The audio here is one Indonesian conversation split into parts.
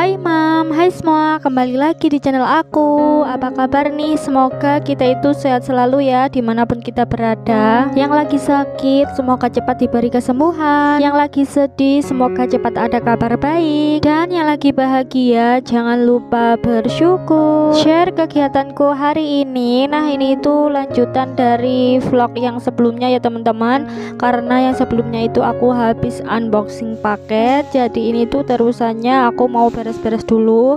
Hai Mam, hai semua, kembali lagi di channel aku. Apa kabar nih? Semoga kita itu sehat selalu ya, dimanapun kita berada. Yang lagi sakit, semoga cepat diberi kesembuhan. Yang lagi sedih, semoga cepat ada kabar baik. Dan yang lagi bahagia, jangan lupa bersyukur. Share kegiatanku hari ini. Nah, ini itu lanjutan dari vlog yang sebelumnya ya teman-teman. Karena yang sebelumnya itu aku habis unboxing paket, jadi ini tuh terusannya aku mau beres-beres dulu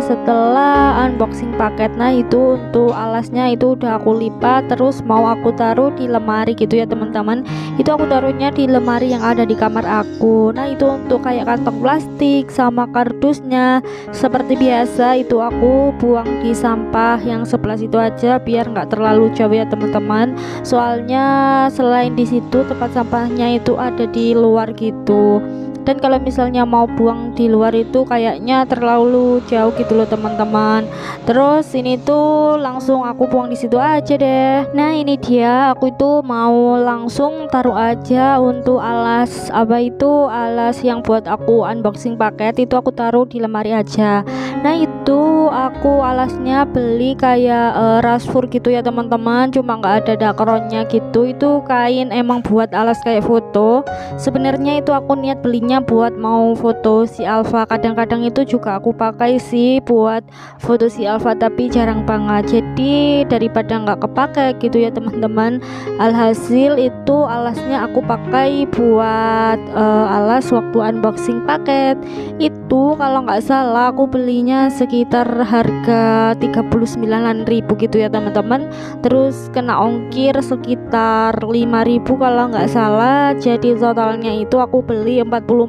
setelah unboxing paket. Nah, itu untuk alasnya itu udah aku lipat, terus mau aku taruh di lemari gitu ya teman-teman. Itu aku taruhnya di lemari yang ada di kamar aku. Nah, itu untuk kayak kantong plastik sama kardusnya seperti biasa itu aku buang di sampah yang sebelah situ aja biar nggak terlalu jauh ya teman-teman. Soalnya selain di situ tempat sampahnya itu ada di luar gitu. Dan kalau misalnya mau buang di luar itu kayaknya terlalu jauh gitu loh teman-teman. Terus ini tuh langsung aku buang di situ aja deh. Nah, ini dia, aku itu mau langsung taruh aja untuk alas alas yang buat aku unboxing paket itu aku taruh di lemari aja. Nah, itu aku alasnya beli kayak rasfur gitu ya teman-teman, cuma nggak ada dakronnya gitu. Itu kain emang buat alas kayak foto. Sebenarnya itu aku niat belinya buat mau foto si Alfa. Kadang-kadang itu juga aku pakai sih buat foto si Alfa, tapi jarang banget, jadi daripada nggak kepake gitu ya teman-teman. Alhasil itu alasnya aku pakai buat alas waktu unboxing paket. Itu kalau nggak salah aku belinya sekitar harga 39.000 gitu ya teman-teman. Terus kena ongkir sekitar 5.000 kalau nggak salah, jadi totalnya itu aku beli 44.000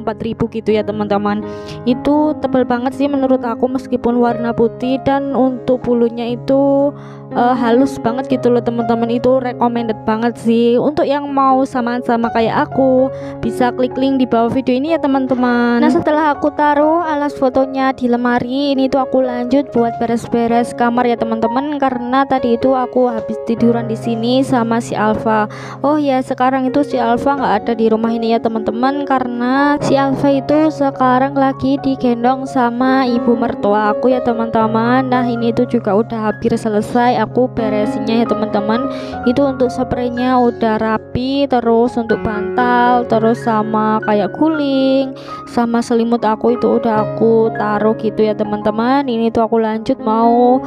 gitu ya teman-teman. Itu tebal banget sih menurut aku meskipun warna putih, dan untuk bulunya itu halus banget gitu loh teman-teman. Itu recommended banget sih untuk yang mau sama-sama kayak aku. Bisa klik link di bawah video ini ya teman-teman. Nah, setelah aku taruh alas fotonya di lemari, ini tuh aku lanjut buat beres-beres kamar ya teman-teman, karena tadi itu aku habis tiduran di sini sama si Alfa. Oh ya, sekarang itu si Alfa nggak ada di rumah ini ya teman-teman, karena si Alfa itu sekarang lagi digendong sama ibu mertua aku ya teman-teman. Nah, ini tuh juga udah hampir selesai aku beresinnya ya teman-teman. Itu untuk spraynya udah rapi, terus untuk bantal, terus sama kayak guling, sama selimut aku itu udah aku taruh gitu ya teman-teman. Ini tuh aku lanjut mau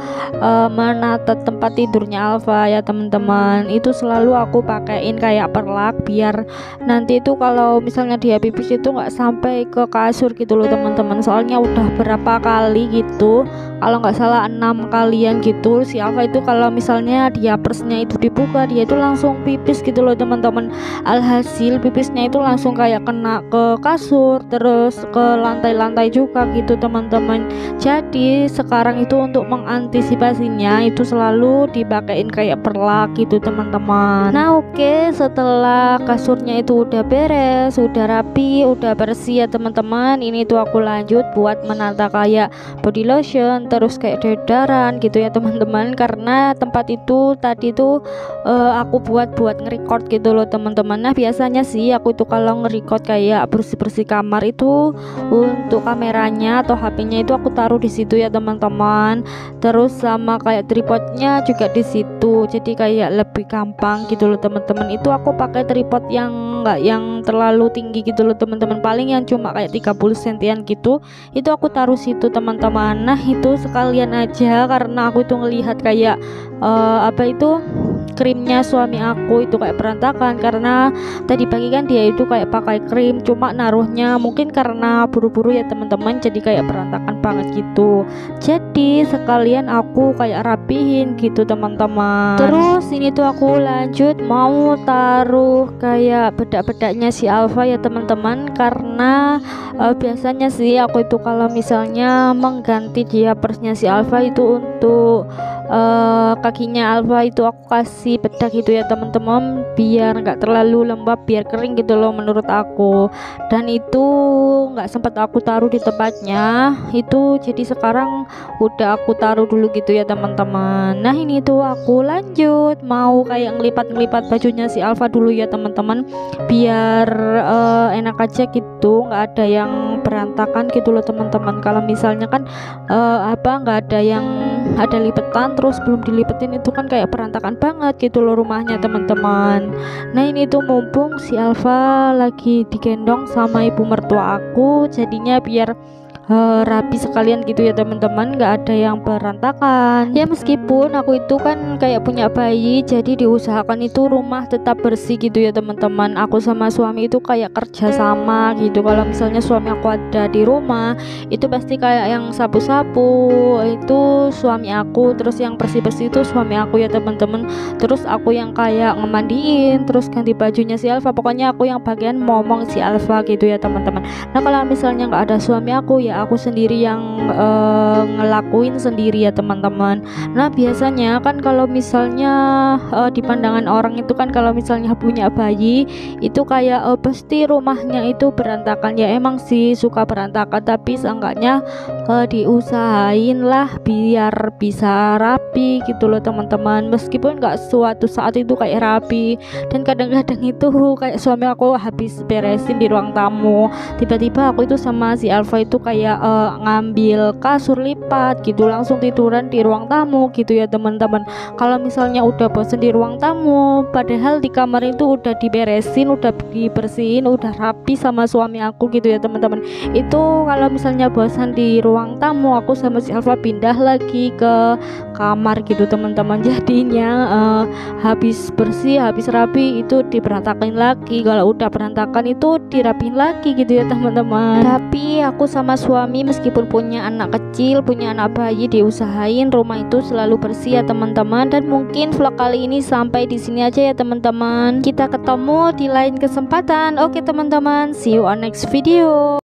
menata tempat tidurnya Alfa ya teman-teman. Itu selalu aku pakein kayak perlak biar nanti itu kalau misalnya dia pipis itu nggak sampai ke kasur gitu loh teman-teman. Soalnya udah berapa kali gitu, kalau nggak salah 6 kalian gitu, si Alfa itu kalau misalnya dia persnya itu dibuka, dia itu langsung pipis gitu loh teman-teman. Alhasil pipisnya itu langsung kayak kena ke kasur, terus ke lantai-lantai juga gitu teman-teman. Jadi sekarang itu untuk mengantisipasinya itu selalu dipakein kayak perlak gitu teman-teman. Nah, oke, setelah kasurnya itu udah beres, udah rapi, udah bersih ya teman-teman, ini tuh aku lanjut buat menata kayak body lotion, terus kayak deodoran gitu ya teman-teman. Karena tempat itu tadi tuh aku buat nge-record gitu loh teman-teman. Nah, biasanya sih aku itu kalau nge-record kayak bersih-bersih kamar itu untuk kameranya atau HP-nya itu aku taruh di situ ya teman-teman. Terus sama kayak tripodnya juga di situ, jadi kayak lebih gampang gitu loh teman-teman. Itu aku pakai tripod yang enggak yang terlalu tinggi gitu loh teman-teman, paling yang cuma kayak 30 sentian gitu. Itu aku taruh situ teman-teman. Nah, itu sekalian aja karena aku itu ngelihat kayak krimnya suami aku itu kayak berantakan, karena tadi pagi kan dia itu kayak pakai krim, cuma naruhnya mungkin karena buru-buru ya teman-teman, jadi kayak berantakan banget gitu. Jadi sekalian aku kayak rapihin gitu teman-teman. Terus ini tuh aku lanjut mau taruh kayak bedak-bedaknya si Alfa ya teman-teman, karena biasanya sih aku itu kalau misalnya mengganti diapersnya si Alfa itu untuk kakinya Alfa itu aku kasih bedak gitu ya teman-teman, biar nggak terlalu lembab, biar kering gitu loh menurut aku. Dan itu nggak sempat aku taruh di tempatnya itu, jadi sekarang udah aku taruh dulu gitu ya teman-teman. Nah, ini tuh aku lanjut mau kayak ngelipat bajunya si Alfa dulu ya teman-teman, biar enak aja gitu, nggak ada yang berat berantakan gitu loh teman-teman. Kalau misalnya kan nggak ada yang ada lipetan terus belum dilipetin, itu kan kayak berantakan banget gitu loh rumahnya teman-teman. Nah ini tuh mumpung si Alfa lagi digendong sama ibu mertua aku, jadinya biar rapi sekalian gitu ya teman-teman, nggak ada yang berantakan ya. Meskipun aku itu kan kayak punya bayi, jadi diusahakan itu rumah tetap bersih gitu ya teman-teman. Aku sama suami itu kayak kerja sama gitu. Kalau misalnya suami aku ada di rumah, itu pasti kayak yang sapu-sapu itu suami aku, terus yang bersih-bersih itu suami aku ya teman-teman. Terus aku yang kayak ngemandiin, terus ganti bajunya si Alfa, pokoknya aku yang bagian momong si Alfa gitu ya teman-teman. Nah kalau misalnya nggak ada suami aku, ya aku sendiri yang ngelakuin sendiri ya teman-teman. Nah biasanya kan kalau misalnya di pandangan orang itu kan kalau misalnya punya bayi itu kayak pasti rumahnya itu berantakan. Ya emang sih suka berantakan, tapi seenggaknya diusahain lah biar bisa rapi gitu loh teman-teman. Meskipun nggak suatu saat itu kayak rapi, dan kadang-kadang itu kayak suami aku habis beresin di ruang tamu, tiba-tiba aku itu sama si Alfa itu kayak ngambil kasur lipat gitu, langsung tiduran di ruang tamu gitu ya teman-teman. Kalau misalnya udah bosen di ruang tamu, padahal di kamar itu udah diberesin, udah dibersihin, udah rapi sama suami aku gitu ya teman-teman. Itu kalau misalnya bosan di ruang tamu, aku sama si Alfa pindah lagi ke kamar gitu teman-teman. Jadinya habis bersih, habis rapi itu diberantakin lagi. Kalau udah berantakan itu dirapiin lagi gitu ya teman-teman. Tapi aku sama suami meskipun punya anak kecil, punya anak bayi, diusahain rumah itu selalu bersih ya teman-teman. Dan mungkin vlog kali ini sampai di sini aja ya teman-teman. Kita ketemu di lain kesempatan. Oke teman-teman, see you on next video.